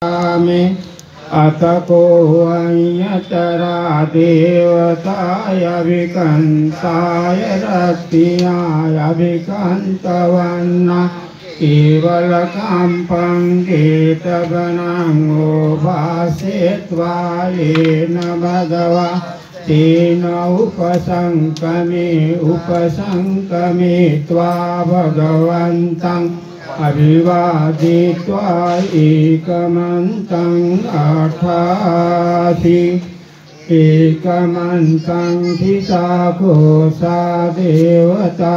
में अतको अन्यतरा देवताय विकंताय रत्याय विकंतवन्ना केवलकाम्पं केतवनांगो भासेत्वायेन भगवा तेन उपसंकमे त्वा भगवन्तं अभिवादित्वा एकमन्तं अर्थासि एकमन्तं हिताकोसा देवता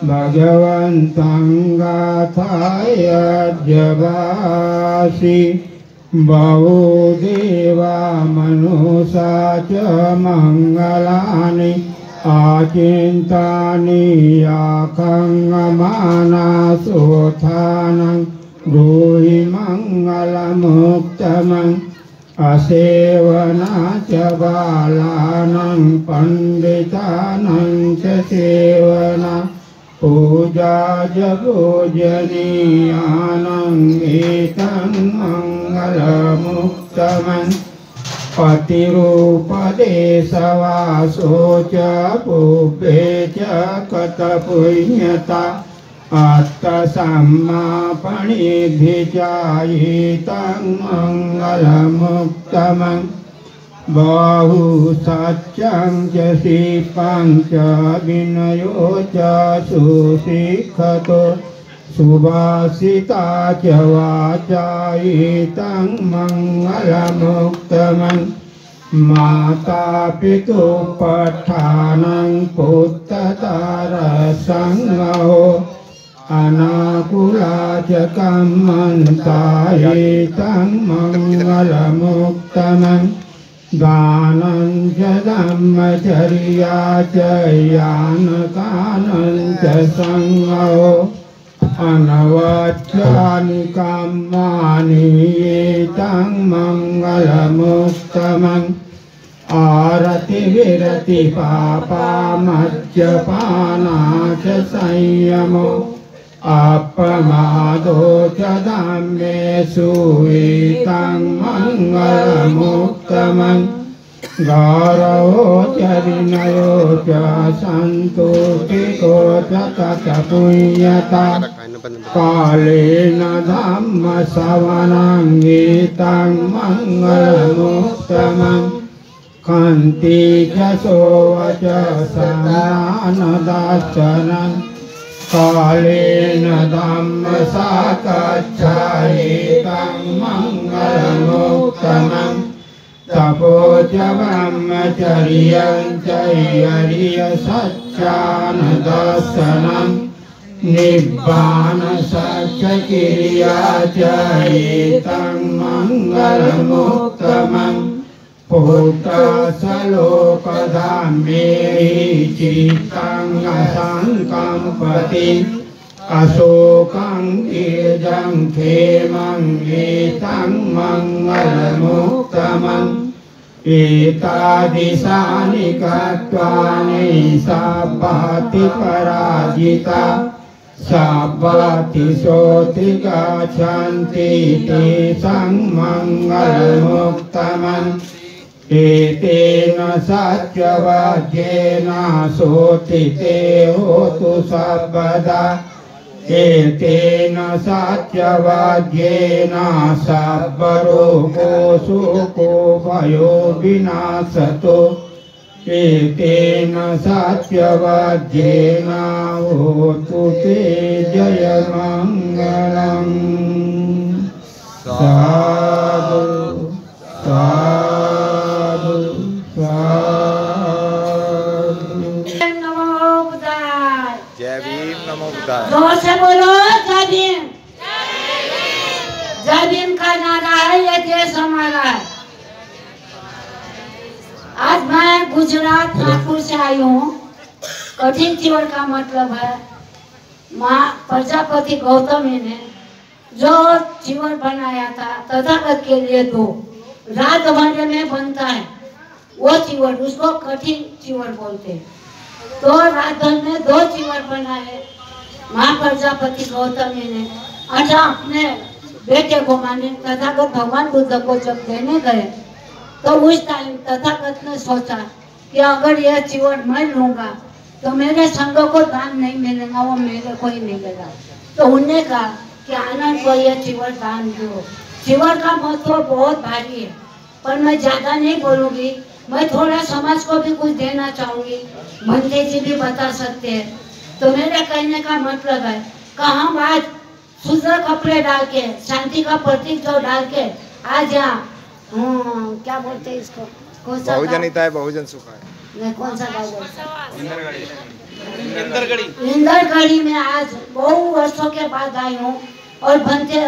भगवन्तं गाथायज्जवासि बहु देवा मनुषा च मङ्गलानि आचिन्तानि याखङ्गमानासोत्थानं ब्रूहि मङ्गलमुत्तमम् असेवना च बालानां पण्डितानां च सेवना पूजा च पूजनीयानां एतं मङ्गलमुत्तमम् पतिरूपदेशवासो च पुब्बे च कतपुण्यता आत्तसम्मापणिभिचायितं मङ्गलमुत्तमम् बहु सत्यं च शिल्पं च विनयो च सुशिक्षतो सुभाषिता च वाचायितं मङ्गलमुत्तमम् माता पितुपठानं पुत्रतारसंगो अनाकुला च कम्मन्तायितं मङ्गलमुत्तमम् दानं च धम्मचर्या च यानकानं च संगो अनवच्यानि कामानि एतं मङ्गलमुत्तमम् आरति विरति पापामज्जपाना च संयमो अपमादो च धम्मेषु एतं मङ्गलमुत्तमम् गौरवो च विनयो च सन्तुष्टिको च तत्पुण्यता कालेन धम्मश्रवणं एतं मङ्गलमुत्तमम् कान्ति च सोवच सदानदाचनं कालेन धम्मसाकच्छायितं मङ्गलमुत्तमम् तपो च ब्रह्मचर्यं च हरियसच्चानदर्शनं निब्बानसच्चक्रिया च एतं मङ्गलमुत्तमम् पुत्रसलोकधाम्ये चित्तं असङ्कम्पति अशोकं ईर्जं क्षेमं एतं मङ्गलमुत्तमम् एतादृशानि कत्वानि सभाति पराजिता सभाति सोति गच्छन्ति तेषां मङ्गलमुत्तमम् एतेन सत्यवाक्येन सोति ते होतु सर्वदा एतेन सत्यवाक्येन सर्वरोगो शोको भयो विनाशतो एतेन सत्यवाक्येन होतु ते जयमङ्गलम् साधु साधु साधु। जय भीम नमो बुद्धाय। जोर से बोलो जय भीम। जय भीम का नारा है, ये देश हमारा है। आज मैं गुजरात नागपुर से आई हूँ। कठिन चीवर का मतलब है माँ प्रजापति गौतमी ने जो चीवर बनाया था तथागत के लिए दो रात भर में बनता है वो चीवर, उसको कठिन चीवर बोलते हैं। तो रात भर में दो चीवर बनाए माँ प्रजापति गौतमी ने। अच्छा अपने बेटे को माने तथागत भगवान बुद्ध को जब देने गए तो उस टाइम तथागत ने सोचा कि अगर यह चिवड़ मैं लूंगा तो मेरे संग को दान नहीं मिलेगा, वो मेरे को ही मिलेगा। तो उन्हें कहा कि आनंद को यह चिवड़ दान दो। चिवड़ का महत्व बहुत भारी है, पर मैं ज्यादा नहीं बोलूंगी। मैं थोड़ा समाज को भी कुछ देना चाहूंगी, भंते जी भी बता सकते हैं। तो मेरे कहने का मतलब है कि हम आज सुंदर कपड़े डाल के, शांति का प्रतीक जो डाल के आज यहाँ क्या बोलते हैं इसको, कौन सा बहुजन हिताय बहुजन सुखाय, नहीं कौन सा गाँव बोलते इंदरगढ़ी इंदरगढ़ी में आज बहु वर्षों के बाद आई हूँ। और भंते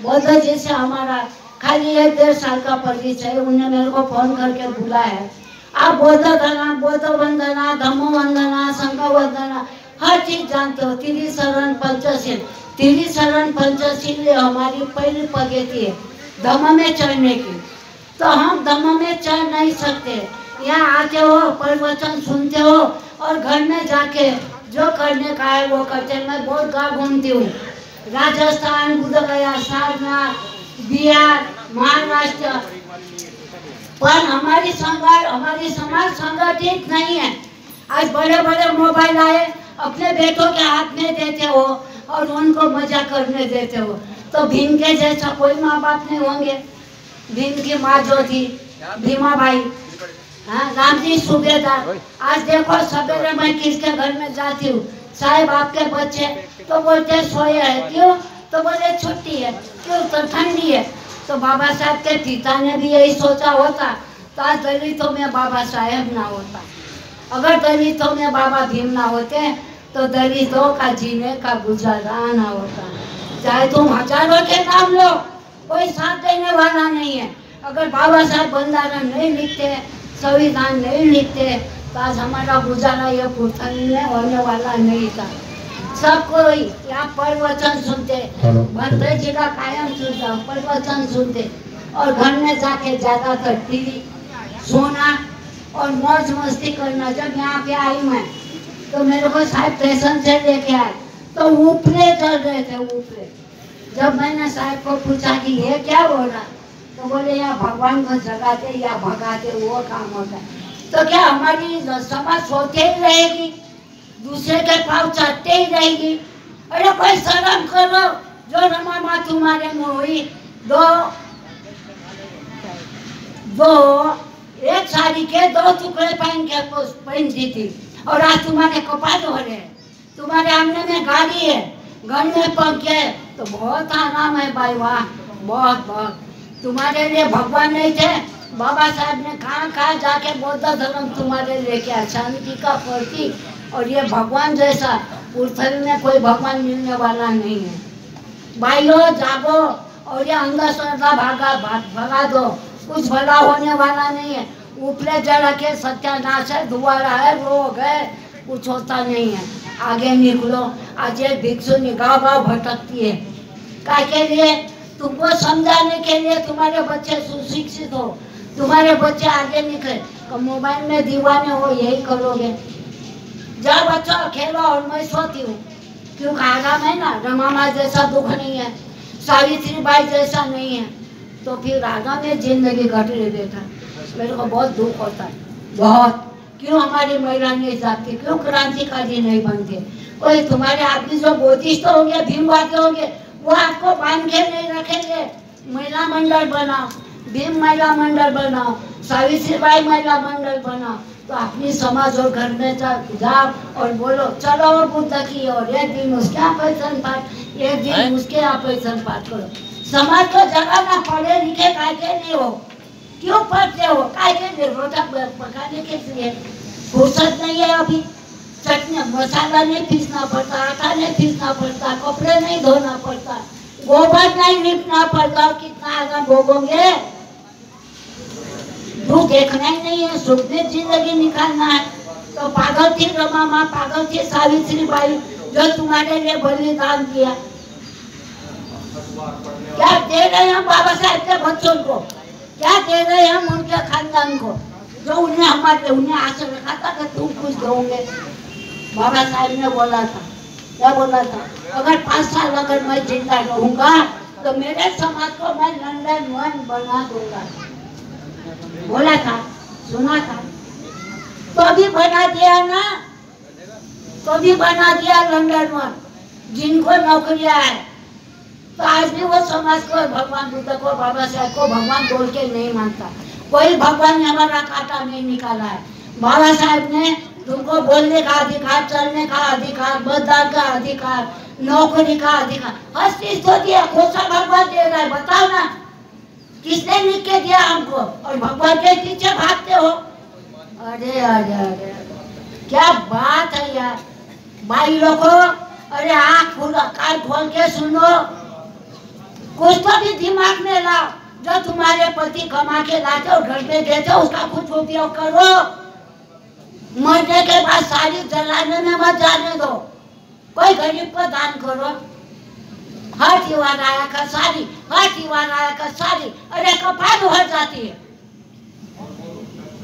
बौद्ध जी से हमारा खाली 1-1.5 साल का परिचय, उन्हें मेरे को फोन करके बुलाया है। आप बौद्ध धर्म, बौद्ध वंदना, धम्म वंदना, संघ वंदना हर चीज जानते हो। त्रिशरण पंचशील, त्रिशरण पंचशील हमारी पहली पगेती है धम्म में चढ़ने की। तो हम धम्म में चढ़ नहीं सकते। यहाँ आते हो, प्रवचन सुनते हो और घर में जाके जो करने का है वो करते हैं। मैं बहुत गाँव घूमती हूँ, राजस्थान, बुद्ध गया, सारनाथ, बिहार, महाराष्ट्र, पर हमारी समाज संगठित नहीं है। आज बड़े बड़े मोबाइल आए, अपने बेटों के हाथ में देते हो और उनको मजा करने देते हो। तो भीम के जैसा कोई माँ बाप नहीं होंगे। भीम की माँ जो थी भीमा बाई, हाँ, रामजी सूबेदार। आज देखो सवेरे मैं किसके घर में जाती हूँ, साहब आपके बच्चे, तो बोलते सोए है, क्यों? तो बोले छुट्टी है, क्यों? तो ठंडी है। तो बाबा साहब के पिता ने भी यही सोचा होता तो आज दलितों में बाबा साहेब ना होता। अगर दलितों में बाबा भीम ना होते तो दलितों का जीने का गुजारा ना होता। चाहे तुम हजारों के नाम लो, कोई साथ देने वाला नहीं है। अगर बाबा साहब बंधारण नहीं लिखते, संविधान नहीं लिखते तो आज हमारा गुजारा ये पुरथली में होने वाला नहीं था। सब कोई यहाँ प्रवचन सुनते, भंते जी का कायम सुनता, प्रवचन सुनते और घर में जाके ज्यादातर टीवी, सोना और मौज मस्ती करना। जब यहाँ पे आई मैं तो मेरे को साहब स्टेशन से लेके आए तो ऊपरे चल रहे थे, ऊपरे। जब मैंने साहब को पूछा कि ये क्या हो रहा, तो बोले या भगवान को जगाते या भगाते वो काम होता है। तो क्या हमारी समाज सोते ही रहेगी, दूसरे के पाँव चढ़ते ही रहेगी? अरे कोई शर्म करो। जो रमा माँ तुम्हारे मुँह हुई, दो एक साड़ी के 2 टुकड़े पहनती थी और आज तुम्हारे कपाल हो रहे हैं। तुम्हारे आंगन में गाड़ी है, घर में पंखे है, तो बहुत आराम है भाई, वाह, बहुत बहुत। तुम्हारे लिए भगवान नहीं थे, बाबा साहब ने कहाँ जाके बौद्ध धर्म तुम्हारे लेके आया, शांति का प्रतीक। और ये भगवान जैसा पुरथल में कोई भगवान मिलने वाला नहीं है। भाइयों जागो और ये अंधश्रद्धा भगा दो, कुछ भला होने वाला नहीं है। ऊपरे जड़ के सत्यानाश है, दुआरा है, रोग है, कुछ होता नहीं है। आगे निकलो। आज एक भिक्षु गाँव भटकती है, काय के लिए? तुमको समझाने के लिए तुम्हारे बच्चे सुशिक्षित हो, तुम्हारे बच्चे आगे निकले। तो मोबाइल में दीवाने हो, यही करोगे। जाओ बच्चों खेलो और मैं सोती हूँ, क्यों? आराम है ना, रमा माँ जैसा दुख नहीं है, सावित्री बाई जैसा नहीं है। तो फिर राधा में जिंदगी कट ले बेटा, मेरे को बहुत दुख होता है, बहुत। क्यों हमारी महिला नहीं जाती, क्यों क्रांतिकारी नहीं बनते? कोई तुम्हारे आदमी जो बोधिष्ट होंगे, भीमवादी होंगे, वो आपको बांध के नहीं रखेंगे। महिला मंडल बनाओ, भीम महिला मंडल बनाओ, सावित्रीबाई महिला मंडल बनाओ। तो अपनी समाज और घर में जाओ और बोलो चलो और बुद्ध की और एक दिन उसके यहाँ पैसन पाठ, एक दिन उसके यहाँ पैसन पाठ करो। समाज को जगाना, पढ़े लिखे काय के नहीं हो, क्यों पढ़ते हो, काय के लिए? रोटा पकाने के लिए फुर्सत नहीं है अभी। चटनी मसाला नहीं पीसना पड़ता, आटा नहीं पीसना पड़ता, कपड़े नहीं धोना पड़ता, गोबर नहीं लिपना पड़ता। और कितना आगे भोगोगे? दुख देखना ही नहीं है, सुख में जिंदगी निकालना है। तो पागल थी रमा माँ, पागल थी सावित्री बाई, जो तुम्हारे लिए बलिदान दिया। क्या दे रहे हैं हम बाबा साहब के बच्चों को, क्या दे रहे हैं हम उनके खानदान को, जो उन्हें आशा रखा था कि तुम कुछ दोगे। बाबा साहब ने बोला था, क्या बोला था? अगर 5 साल अगर मैं जिंदा रहूंगा तो मेरे समाज को मैं लंदन 1 बना दूंगा। बोला था, सुना था, तो अभी बना दिया ना, तो अभी बना दिया लंदन 1। जिनको नौकरियां है तो आज भी वो समाज को, भगवान बुद्ध को, बाबा साहब को भगवान बोल के नहीं मानता। कोई भगवान ने हमारा कांटा नहीं निकाला है। बाबा साहब ने तुमको बोलने का अधिकार, चलने का अधिकार, मतदान का अधिकार, नौकरी का अधिकार, हर चीज तो दिया। कौन सा भगवान दे रहा है बताओ ना, किसने लिख के दिया हमको? और भगवान के पीछे भागते हो। अरे अरे अरे क्या बात है यार भाई लोगों, अरे आँख खोलो, कान खोल के सुनो, कुछ तो भी दिमाग में लाओ। जो तुम्हारे पति कमा के लाते हो, घर में देते हो, उसका कुछ उपयोग करो। मरने के बाद सारी जलाने में मत जाने दो। कोई गरीब को दान करो। हर त्योहार आया का सारी, हर त्योहार आया का सारी, अरे कपाल भर जाती है।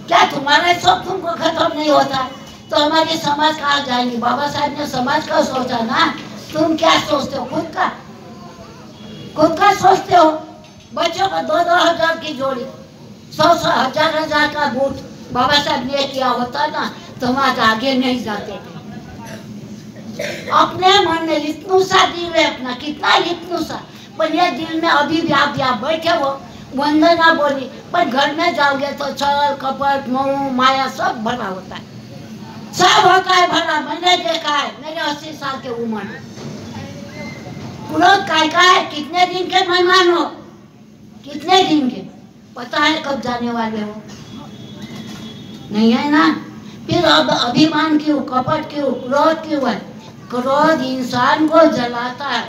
क्या तुम्हारे सब तुमको खत्म नहीं होता? तो हमारी समाज कहाँ जाएगी? बाबा साहब ने समाज का सोचा ना, तुम क्या सोचते हो? खुद का सोचते हो। बच्चों को 2-2 हजार की जोड़ी, 100-100 हजार का बूट बाबा साहब ने किया होता ना, समाज आगे नहीं जाते थे। अपने मन में इतना दिल है अपना, कितना इतना, पर ये दिल में अभी भी आप यहाँ बैठे हो, वंदना बोली, पर घर में जाओगे तो छल कपट मोह माया सब भरा होता है, सब होता है भरा। मैंने देखा है, मेरे 80 साल के उम्र में। क्रोध काय का है? कितने दिन के मेहमान हो? कितने दिन के? पता है कब जाने वाले हो? नहीं है ना? फिर अब अभिमान क्यों, कपट क्यों, क्रोध क्यों है? क्रोध इंसान को जलाता है।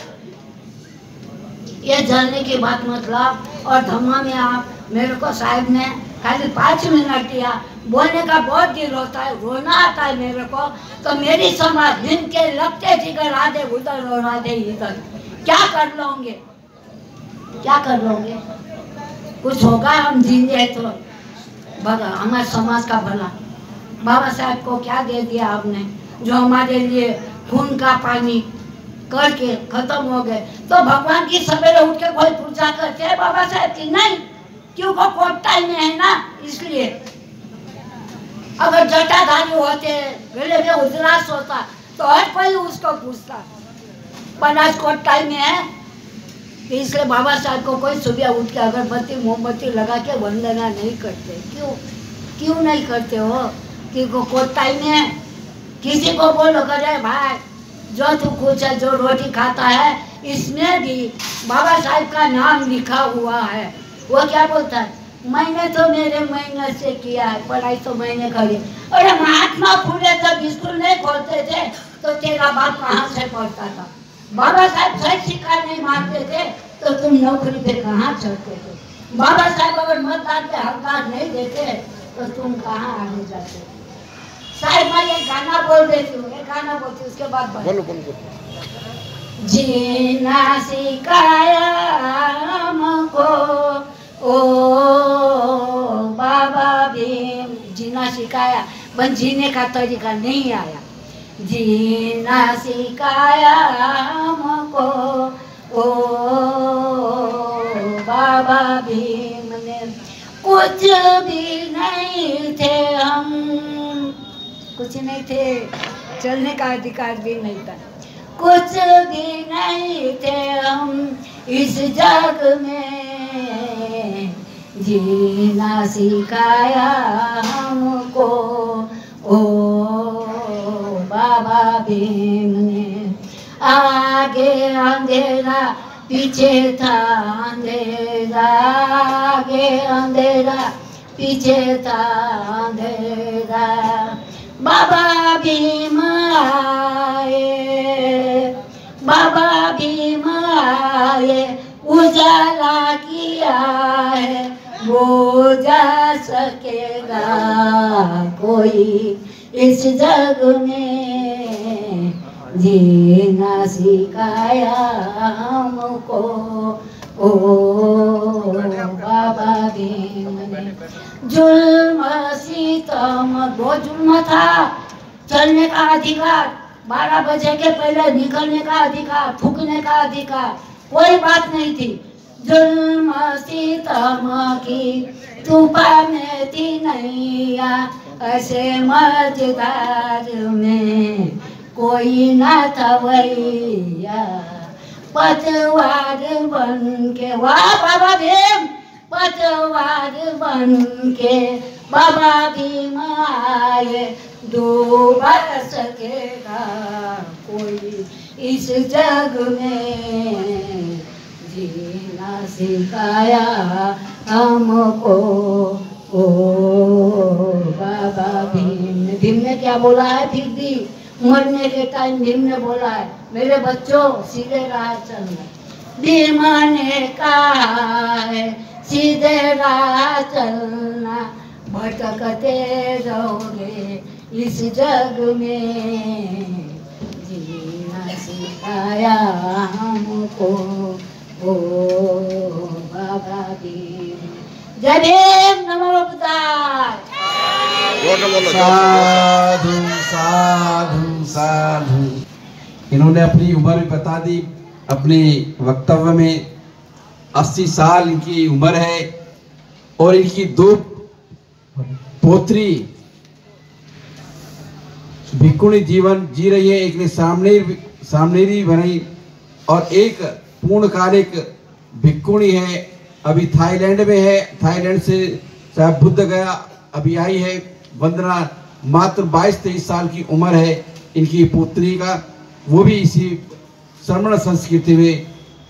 ये जलने की बात मतलब। और धम्मा में आप मेरे को साहब ने खाली 5 मिनट दिया, बोलने का बहुत दिल होता है, रोना आता है मेरे को। तो मेरी समाज दिन के लगते जिगर आधे उधर और आधे इधर, क्या कर लोगे? क्या कर लोगे? कुछ होगा? हम जिंदे तो भला, हमारे समाज का भला। बाबा साहब को क्या दे दिया आपने, जो हमारे लिए खून का पानी करके खत्म हो गए। तो भगवान की सवेरे उठ के कोई पूजा करते हैं बाबा साहब की? नहीं, क्योंकि कोट टाइम में है ना, इसलिए। अगर जटाधारी होते, गले में उजरास होता, तो हर कोई उसको पूछता, पर आज कोट टाइम में है, इसलिए बाबा साहब को कोई सुबह उठ के अगरबत्ती मोमबत्ती लगा के वंदना नहीं करते। क्यों नहीं करते हो? क्योंकि कोट टाइम में है। किसी को बोलो करे भाई, जो तू कुछ है, जो रोटी खाता है, इसमें भी बाबा साहब का नाम लिखा हुआ है। वो क्या बोलता है? मैंने तो मेरे मेहनत से किया है, पढ़ाई तो मैंने करी। अरे महात्मा फूले जब स्कूल नहीं खोलते थे तो तेरा बाप कहाँ से पढ़ता था? बाबा साहब सही शिकार नहीं मारते थे तो तुम नौकरी पे कहाँ चढ़ते थे? बाबा साहब अगर मतदान पे हकदार नहीं देते तो तुम कहाँ आगे जाते? साहब मैं ये गाना बोल देती हूँ, ये गाना बोलती हूँ, उसके बाद बोलो। जीना सिखाया हमको ओ बाबा भीम, जीना सिखाया, बस जीने का तरीका नहीं आया। जीना सिखाया हमको ओ बाबा भीम ने, कुछ भी नहीं थे हम, कुछ नहीं थे, चलने का अधिकार भी नहीं था, कुछ भी नहीं थे हम इस जग में, जीना सिखाया हमको ओ बाबा भीम ने। आगे अंधेरा पीछे था अंधेरा, आगे अंधेरा पीछे था अंधेरा, बाबा भीम आए, बाबा भीम आए, उजाला किया है, वो जा सकेगा कोई इस जग में, जीना सिखाया हमको ओ बाबा भीम ने। जुल्म सितम बहुत जुल्म था, चलने का अधिकार, 12 बजे के पहले निकलने का अधिकार, थूकने का अधिकार, कोई बात नहीं थी। जुल्म सितम की तूफान में थी नैया, ऐसे मझधार में कोई ना था भैया। पतवार बन के, वाह बाबा भीम, पतवार बन के बाबा भीम आए, डूबा सकेगा कोई इस जग में, जीना सिखाया हमको ओ बाबा भीम। भीम ने क्या बोला है? फिर भी मरने के टाइम भीम ने बोला है, मेरे बच्चों सीधे राह चलना। भीम ने कहा है सीधे राह चलना, भटकते रहोगे इस जग में, जीना सिखाया हमको ओ बाबा भीम। जय भीम, नमो बुद्धाय। साधु साधु साधु। इन्होंने अपनी उम्र भी बता दी। अपने वक्तव्य में 80 साल इनकी उम्र है और इनकी 2 पोत्री भिक्षुणी जीवन जी रही है। एक ने सामनेरी बनाई और एक पूर्णकालिक भिक्षुणी है, अभी थाईलैंड में है। थाईलैंड से चाहे बुद्ध गया अभी आई है। वंदना मात्र 22-23 साल की उम्र है इनकी पुत्री का। वो भी इसी श्रमण संस्कृति में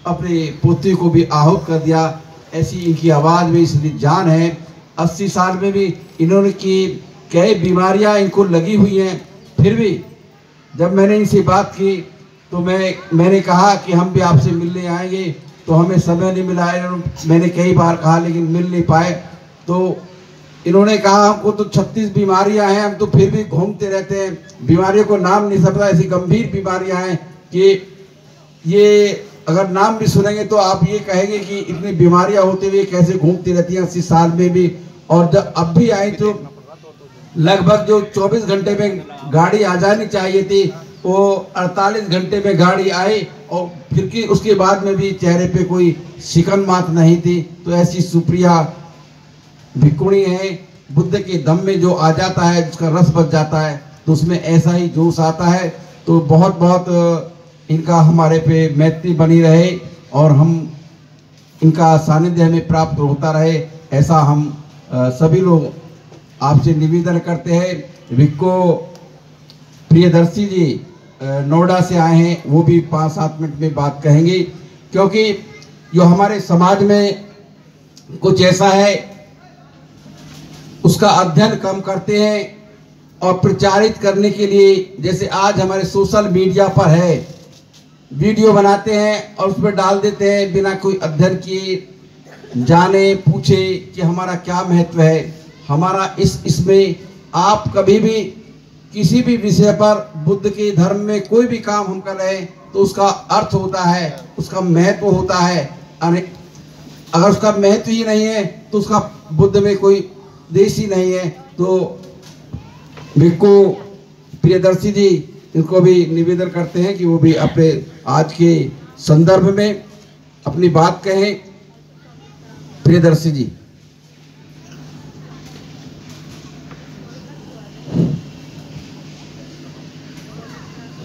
अपने पुत्री को भी आहूत कर दिया। ऐसी इनकी आवाज़ में इसलिए जान है। 80 साल में भी इन्होंने की कई बीमारियां इनको लगी हुई हैं। फिर भी जब मैंने इनसे बात की तो मैंने कहा कि हम भी आपसे मिलने आएंगे, तो हमें समय नहीं मिला है। मैंने कई बार कहा लेकिन मिल नहीं पाए। तो इन्होंने कहा हमको तो 36 बीमारियां हैं, हम तो फिर भी घूमते रहते हैं। बीमारियों को नाम नहीं सकता, ऐसी गंभीर बीमारियां हैं कि ये अगर नाम भी सुनेंगे तो आप ये कहेंगे कि इतनी बीमारियां होते हुए कैसे घूमती रहती हैं 80 साल में भी। और जब अब भी आई तो लगभग जो 24 घंटे में गाड़ी आ जानी चाहिए थी वो 48 घंटे में गाड़ी आई, और फिर की उसके बाद में भी चेहरे पे कोई शिकन मात नहीं थी। तो ऐसी सुप्रिया भिक्षुणी है। बुद्ध के दम में जो आ जाता है, जिसका रस बच जाता है, तो उसमें ऐसा ही जोश आता है। तो बहुत बहुत इनका हमारे पे मैत्री बनी रहे और हम इनका सानिध्य हमें प्राप्त होता रहे, ऐसा हम सभी लोग आपसे निवेदन करते हैं। भिक्को प्रियदर्शी जी नोएडा से आए हैं, वो भी 5-7 मिनट में बात कहेंगे, क्योंकि जो हमारे समाज में कुछ ऐसा है उसका अध्ययन कम करते हैं और प्रचारित करने के लिए, जैसे आज हमारे सोशल मीडिया पर है, वीडियो बनाते हैं और उस पर डाल देते हैं बिना कोई अध्ययन किए, जाने पूछे कि हमारा क्या महत्व है। हमारा इसमें आप कभी भी किसी भी विषय पर बुद्ध के धर्म में कोई भी काम हम कर रहे हैं तो उसका अर्थ होता है, उसका महत्व होता है। अगर उसका महत्व ही नहीं है तो उसका बुद्ध में कोई देश ही नहीं है। तो भिक्को प्रियदर्शी जी, इनको भी निवेदन करते हैं कि वो भी अपने आज के संदर्भ में अपनी बात कहें। प्रियदर्शी जी।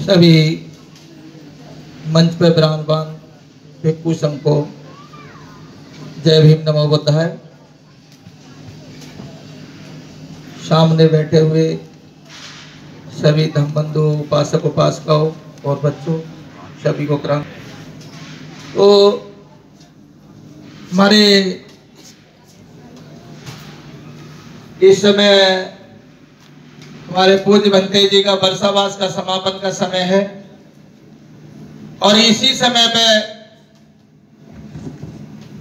सभी मंच पर विराजमान भिक्षु संघ को जय भीम नमो बुद्धाय। सामने बैठे हुए सभी धम्मबंधु उपासक उपासिकाओं और बच्चों सभी को प्रणाम। तो हमारे इस समय हमारे पूज्य भंते जी का वर्षावास का समापन का समय है और इसी समय पे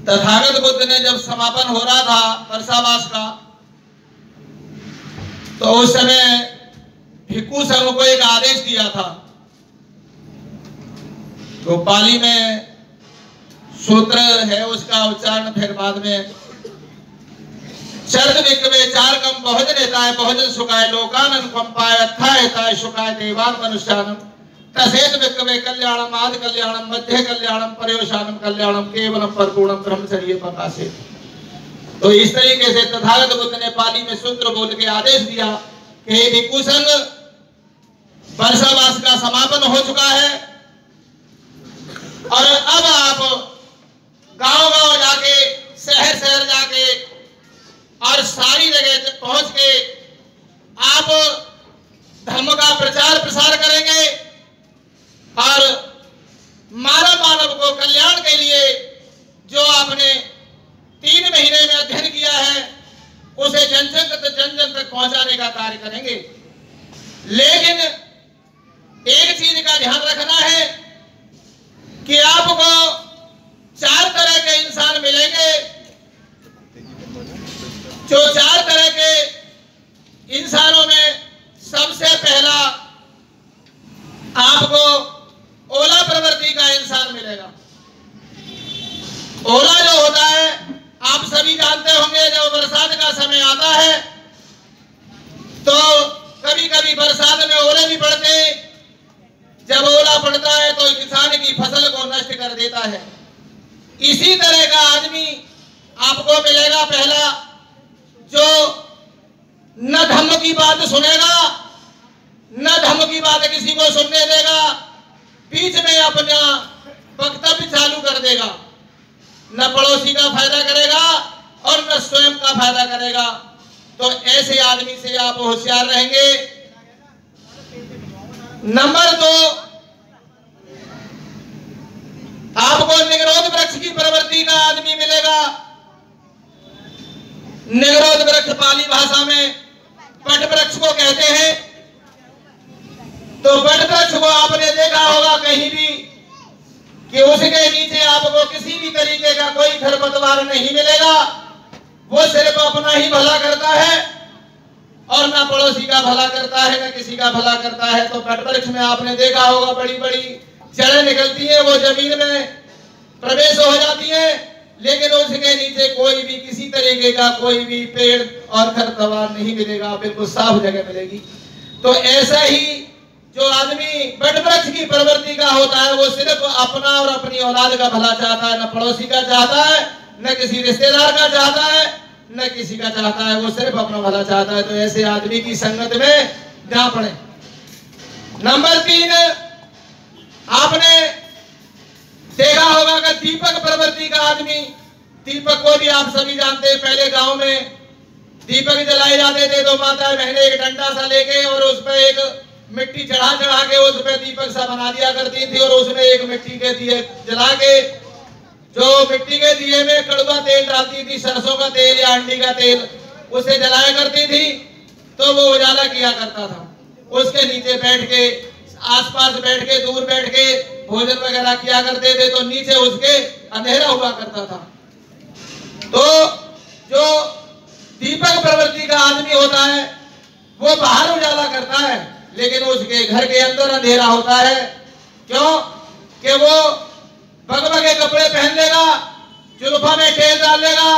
तथागत बुद्ध ने जब समापन हो रहा था वर्षावास का, तो उस समय भिक्षु संघ को एक आदेश दिया था। तो पाली में सूत्र है, उसका उच्चारण फिर बाद में शर्त विक्रमे चार कम बहुजन हिताय बहुजन सुखाय लोकान अनुकंपाय अर्थाय हिताय सुखाय देवान मनुष्यानम तसेत विक्रमे कल्याणम आदि कल्याणम मध्य कल्याणम पर्यवसानम कल्याणम केवलम परिपूर्णम ब्रह्मचर्य प्रकाशित। तो इस तरीके से तथागत बुद्ध ने पाली में सूत्र बोल के आदेश दिया कि हे भिक्षु संघ, वर्षावास का समापन हो चुका है और अब आप गांव-गांव जाके, शहर-शहर जाके और सारी जगह पहुंच के आप धर्म का प्रचार प्रसार करेंगे और मानव को कल्याण के लिए जो आपने 3 महीने में अध्ययन किया है उसे जन जन तक पहुंचाने का कार्य करेंगे। लेकिन एक चीज का ध्यान रखना है कि आपको 4 तरह के इंसान मिलेंगे। जो 4 तरह के इंसानों में सबसे पहला आपको ओला प्रवृत्ति का इंसान मिलेगा। ओला जो होता है आप सभी जानते होंगे, जब बरसात का समय आता है तो कभी कभी बरसात में ओले भी पड़ते हैं। जब ओला पड़ता है तो किसान की फसल को नष्ट कर देता है। इसी तरह का आदमी आपको मिलेगा पहला, जो न धर्म की बात सुनेगा, न धर्म की बात किसी को सुनने देगा, बीच में अपना वक्तव्य चालू कर देगा, न पड़ोसी का फायदा करेगा और न स्वयं का फायदा करेगा। तो ऐसे आदमी से आप होशियार रहेंगे। नंबर 2, आपको निगरोध वृक्ष की प्रवृत्ति का आदमी मिलेगा। निगरोध वृक्ष पाली भाषा में वट वृक्ष को कहते हैं। तो वट वृक्ष को आपने देखा होगा कहीं भी कि उसके नीचे आपको किसी भी तरीके का कोई खरपतवार नहीं मिलेगा। वो सिर्फ अपना ही भला करता है और ना पड़ोसी का भला करता है, ना किसी का भला करता है। तो वट वृक्ष में आपने देखा होगा बड़ी बड़ी जड़ें निकलती हैं, वो जमीन में प्रवेश हो जाती है, लेकिन उसके नीचे कोई भी किसी तरीके का कोई भी पेड़ और खरपतवार नहीं मिलेगा, बिल्कुल साफ जगह मिलेगी। तो ऐसा ही जो आदमी वट वृक्ष की प्रवृत्ति का होता है वो सिर्फ अपना और अपनी औलाद का भला चाहता है, न पड़ोसी का चाहता है, न किसी रिश्तेदार का चाहता है, न किसी का चाहता है, वो सिर्फ अपना भला चाहता है। तो ऐसे आदमी की संगत में ना पड़े। नंबर 3, आपने देखा होगा कि दीपक प्रवृत्ति का आदमी, दीपक को भी आप सभी जानते हैं। पहले गांव में दीपक जलाए जाते थे तो माता बहनें एक डंडा सा लेके और उस पर एक मिट्टी चढ़ा के उस पे दीपक सा बना दिया करती थी और उसमें एक मिट्टी के दिए जला के, जो मिट्टी के दिए में कड़वा तेल डालती थी, सरसों का तेल या अंडी का तेल, उसे जलाया करती थी। तो वो उजाला किया करता था। उसके नीचे बैठ के, आसपास बैठ के, दूर बैठ के भोजन वगैरह किया करते थे, तो नीचे उसके अंधेरा हुआ करता था। तो जो दीपक प्रवृत्ति का आदमी होता है वो बाहर उजाला करता है, लेकिन उसके घर के अंदर अंधेरा होता है। क्यों? कि वो भगभगे कपड़े पहन लेगा, जुल्फा में तेल डाल लेगा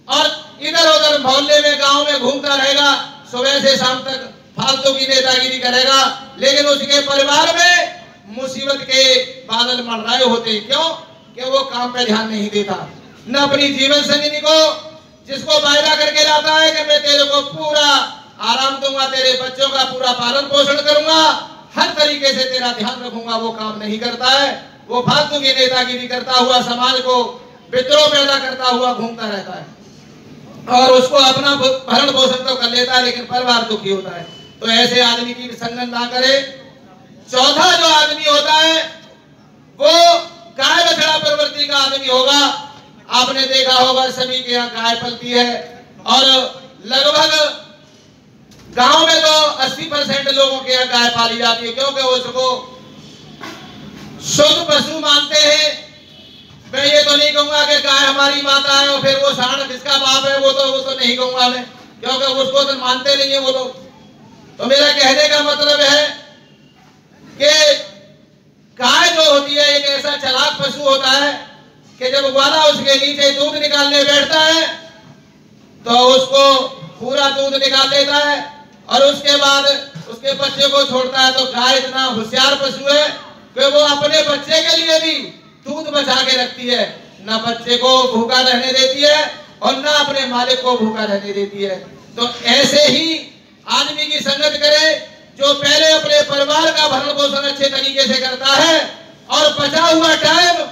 और इधर उधर मोहल्ले में, गांव में घूमता रहेगा, सुबह से शाम तक फालतू की नेतागिरी करेगा, लेकिन उसके परिवार में मुसीबत के बादल मंडराए होते। क्यों? कि वो काम पे ध्यान नहीं देता, न अपनी जीवन संगिनी को, जिसको वायदा करके लाता है कि मैं तेरे को पूरा आराम दूंगा, तेरे बच्चों का पूरा पालन पोषण करूंगा, हर तरीके से तेरा ध्यान रखूंगा, वो काम नहीं करता है। वो फालतू की नेतागिरी करता हुआ समाज को विद्रोह पैदा करता हुआ घूमता रहता है और उसको अपना भरण पोषण तो कर लेता है, लेकिन परिवार दुखी होता है। तो ऐसे आदमी की संगत ना करे। चौथा जो आदमी होता है वो गाय बछड़ा प्रवृत्ति का आदमी होगा। आपने देखा होगा सभी के यहाँ गाय पलती है और लगभग गांव में तो 80% लोगों के यहाँ गाय पाली जाती है, क्योंकि उसको शुद्ध पशु मानते हैं। मैं ये तो नहीं कहूंगा कि गाय हमारी माता है और फिर वो सांड किसका बाप है, वो तो नहीं कहूंगा मैं, क्योंकि उसको तो मानते नहीं है वो लोग। तो मेरा कहने का मतलब है कि गाय जो होती है एक ऐसा चालाक पशु होता है कि जब ग्वाला उसके नीचे दूध निकालने बैठता है तो उसको पूरा दूध निकाल लेता है और उसके बाद उसके बच्चे को छोड़ता है। तो गाय इतना होशियार पशु है कि वो अपने बच्चे के लिए भी दूध बचा के रखती है, ना बच्चे को भूखा रहने देती है और ना अपने मालिक को भूखा रहने देती है। तो ऐसे ही आदमी की संगत करे जो पहले अपने परिवार का भरण पोषण अच्छे तरीके से करता है और बचा हुआ टाइम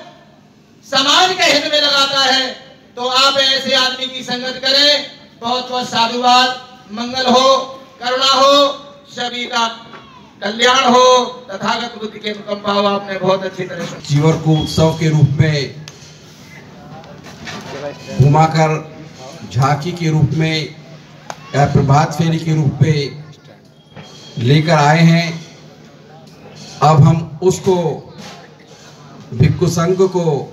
समाज के हित में लगाता है। तो आप ऐसे आदमी की संगत करें। बहुत बहुत साधुवाद। मंगल हो, करुणा हो, सभी का कल्याण हो, तथागत बुद्धि के अनुकंपा हो। आपने बहुत अच्छी तरह से जीवन को उत्सव के रूप में घुमाकर झांकी के रूप में या प्रभात फेरी के रूप में लेकर आए हैं। अब हम उसको भिक्षु संघ को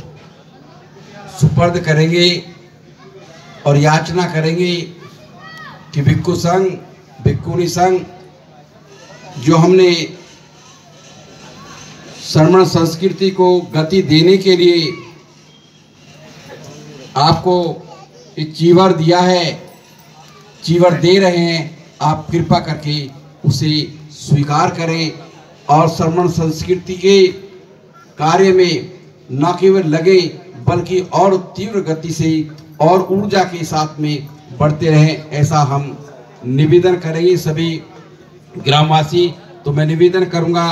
सुपर्द करेंगे और याचना करेंगे कि भिक्षु संघ, भिक्षुणी संघ जो हमने श्रमण संस्कृति को गति देने के लिए आपको एक चीवर दिया है, चीवर दे रहे हैं, आप कृपा करके उसे स्वीकार करें और श्रमण संस्कृति के कार्य में न केवल लगे बल्कि और तीव्र गति से और ऊर्जा के साथ में बढ़ते रहें, ऐसा हम निवेदन करेंगे सभी ग्रामवासी। तो मैं निवेदन करूंगा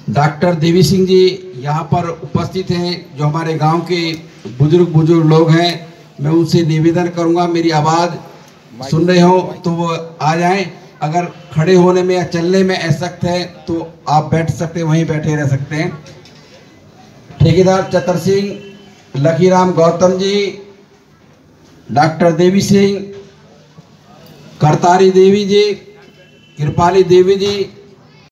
डॉक्टर देवी सिंह जी यहाँ पर उपस्थित हैं, जो हमारे गांव के बुजुर्ग लोग हैं। मैं उनसे निवेदन करूंगा, मेरी आवाज़ सुन रहे हो तो वो आ जाएं। अगर खड़े होने में या चलने में असक्त है तो आप बैठ सकते हैं, वहीं बैठे रह सकते हैं। ठेकेदार चतर सिंह, लकीराम गौतम जी, डॉक्टर देवी सिंह, करतारी देवी जी, कृपाली देवी जी,